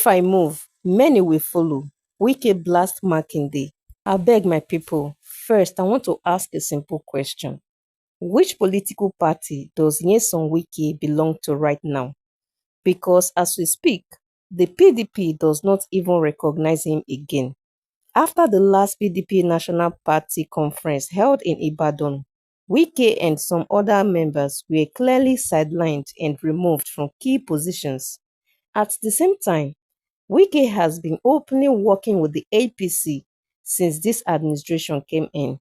If I move, many will follow. Wike blast Makinde. I beg my people, first I want to ask a simple question. Which political party does Nyesom Wike belong to right now? Because as we speak, the PDP does not even recognize him again. After the last PDP National Party conference held in Ibadan, Wike and some other members were clearly sidelined and removed from key positions. At the same time, Wike has been openly working with the APC since this administration came in.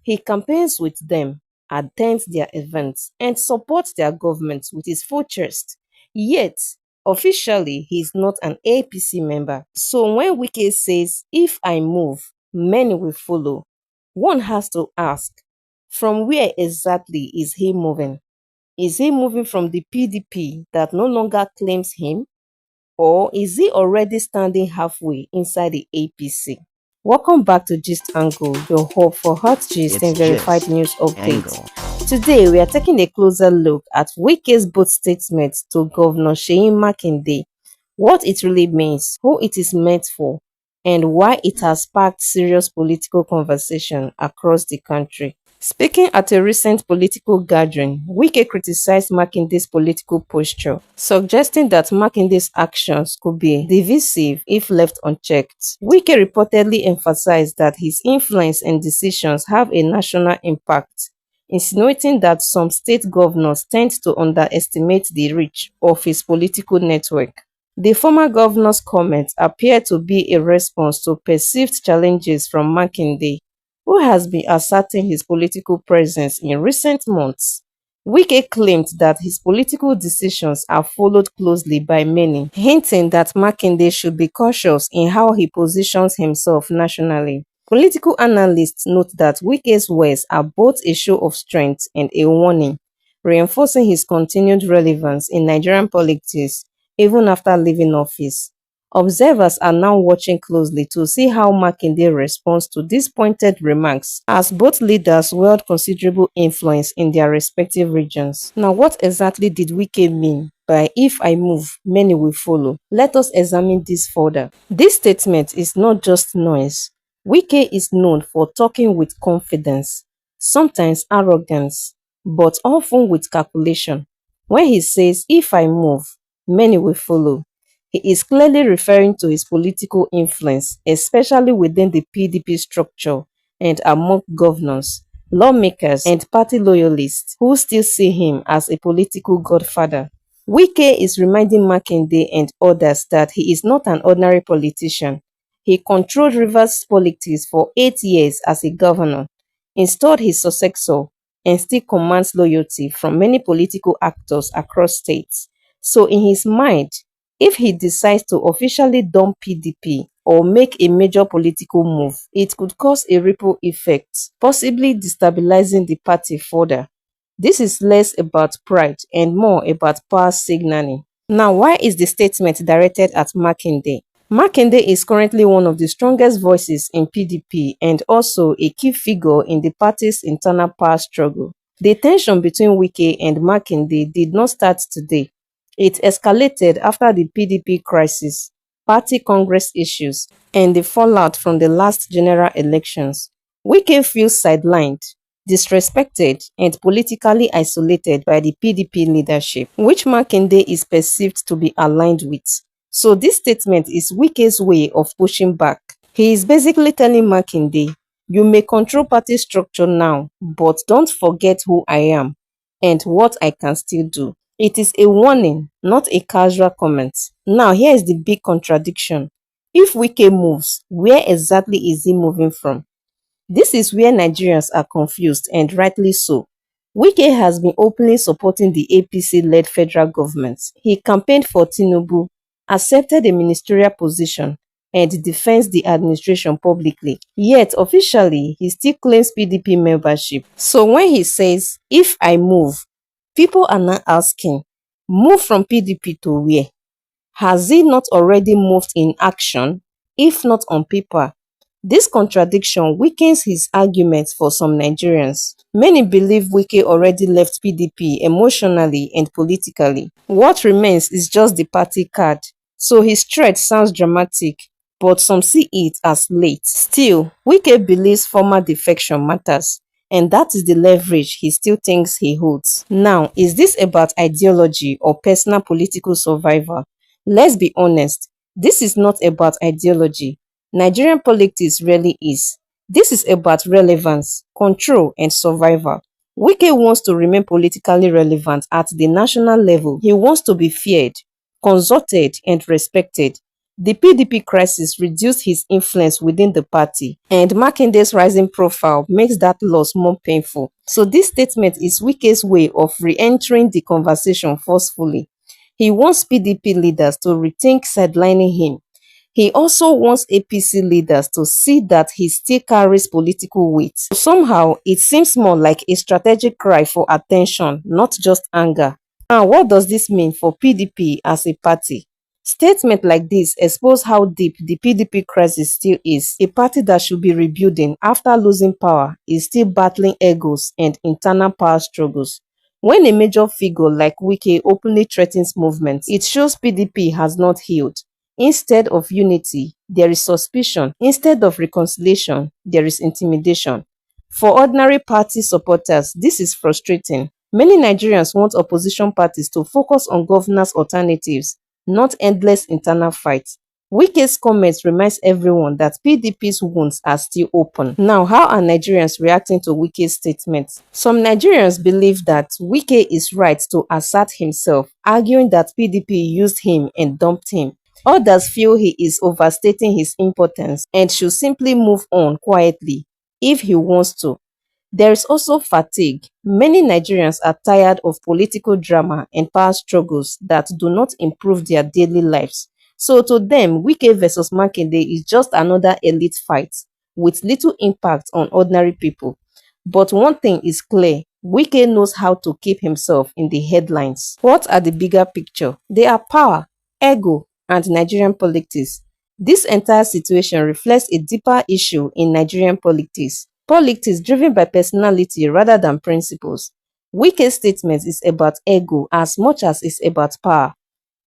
He campaigns with them, attends their events, and supports their government with his full chest. Yet, officially, he is not an APC member. So when Wike says, "If I move, many will follow," one has to ask, from where exactly is he moving? Is he moving from the PDP that no longer claims him? Or is he already standing halfway inside the APC? Welcome back to Gist Angle, your hope for hot gist and verified news updates. Today, we are taking a closer look at Wike's both statements to Governor Seyi Makinde, what it really means, who it is meant for, and why it has sparked serious political conversation across the country. Speaking at a recent political gathering, Wike criticized Makinde's political posture, suggesting that Makinde's actions could be divisive if left unchecked. Wike reportedly emphasized that his influence and decisions have a national impact, insinuating that some state governors tend to underestimate the reach of his political network. The former governor's comments appear to be a response to perceived challenges from Makinde, who has been asserting his political presence in recent months. Wike claimed that his political decisions are followed closely by many, hinting that Makinde should be cautious in how he positions himself nationally. Political analysts note that Wike's words are both a show of strength and a warning, reinforcing his continued relevance in Nigerian politics even after leaving office. Observers are now watching closely to see how Makinde responds to these pointed remarks, as both leaders wield considerable influence in their respective regions. Now, what exactly did Wike mean by "if I move, many will follow"? Let us examine this further. This statement is not just noise. Wike is known for talking with confidence, sometimes arrogance, but often with calculation. When he says, "if I move, many will follow," he is clearly referring to his political influence, especially within the PDP structure and among governors, lawmakers, and party loyalists who still see him as a political godfather. Wike is reminding Makinde and others that he is not an ordinary politician. He controlled Rivers politics for 8 years as a governor, installed his successor, and still commands loyalty from many political actors across states. So in his mind, if he decides to officially dump PDP or make a major political move, it could cause a ripple effect, possibly destabilizing the party further. This is less about pride and more about power signaling. Now, why is the statement directed at Makinde? Makinde is currently one of the strongest voices in PDP and also a key figure in the party's internal power struggle. The tension between Wike and Makinde did not start today. It escalated after the PDP crisis, party congress issues, and the fallout from the last general elections. Wike feels sidelined, disrespected, and politically isolated by the PDP leadership, which Makinde is perceived to be aligned with. So this statement is Wike's way of pushing back. He is basically telling Makinde, "You may control party structure now, but don't forget who I am and what I can still do." It is a warning, not a casual comment. Now, here is the big contradiction. If Wike moves, where exactly is he moving from? This is where Nigerians are confused, and rightly so. Wike has been openly supporting the APC-led federal government. He campaigned for Tinubu, accepted a ministerial position, and defends the administration publicly. Yet, officially, he still claims PDP membership. So when he says, "if I move," people are now asking, move from PDP to where? Has he not already moved in action, if not on paper? This contradiction weakens his arguments for some Nigerians. Many believe Wike already left PDP emotionally and politically. What remains is just the party card. So his threat sounds dramatic, but some see it as late. Still, Wike believes former defection matters, and that is the leverage he still thinks he holds. Now, is this about ideology or personal political survival? Let's be honest, this is not about ideology. Nigerian politics really is. This is about relevance, control, and survival. Wike wants to remain politically relevant at the national level. He wants to be feared, consulted, and respected. The PDP crisis reduced his influence within the party, and Makinde's rising profile makes that loss more painful. So this statement is Wike's way of re-entering the conversation forcefully. He wants PDP leaders to rethink sidelining him. He also wants APC leaders to see that he still carries political weight. Somehow, it seems more like a strategic cry for attention, not just anger. Now, what does this mean for PDP as a party? Statements like this expose how deep the PDP crisis still is. A party that should be rebuilding after losing power is still battling egos and internal power struggles. When a major figure like Wike openly threatens movements, it shows PDP has not healed. Instead of unity, there is suspicion. Instead of reconciliation, there is intimidation. For ordinary party supporters, this is frustrating. Many Nigerians want opposition parties to focus on governance alternatives, not endless internal fights. Wike's comments reminds everyone that PDP's wounds are still open. Now, how are Nigerians reacting to Wike's statements? Some Nigerians believe that Wike is right to assert himself, arguing that PDP used him and dumped him. Others feel he is overstating his importance and should simply move on quietly if he wants to. There is also fatigue. Many Nigerians are tired of political drama and power struggles that do not improve their daily lives. So to them, Wike versus Makinde is just another elite fight with little impact on ordinary people. But one thing is clear, Wike knows how to keep himself in the headlines. What are the bigger picture? They are power, ego, and Nigerian politics. This entire situation reflects a deeper issue in Nigerian politics. Politics driven by personality rather than principles. Wike's statement is about ego as much as it's about power.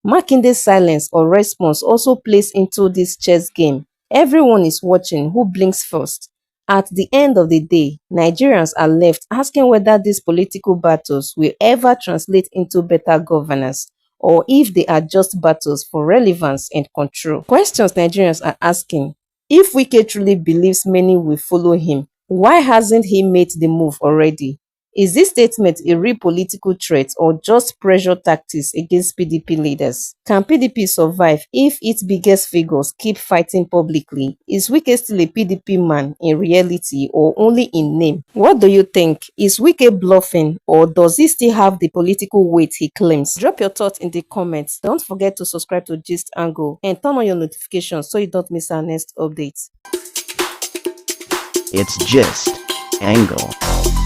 Makinde's silence or response also plays into this chess game. Everyone is watching who blinks first. At the end of the day, Nigerians are left asking whether these political battles will ever translate into better governance, or if they are just battles for relevance and control. Questions Nigerians are asking: if Wike truly believes many will follow him, why hasn't he made the move already? Is this statement a real political threat or just pressure tactics against PDP leaders? Can PDP survive if its biggest figures keep fighting publicly? Is Wike still a PDP man in reality or only in name? What do you think? Is Wike bluffing or does he still have the political weight he claims? Drop your thoughts in the comments. Don't forget to subscribe to Gist Angle and turn on your notifications so you don't miss our next update. It's Gist Angle.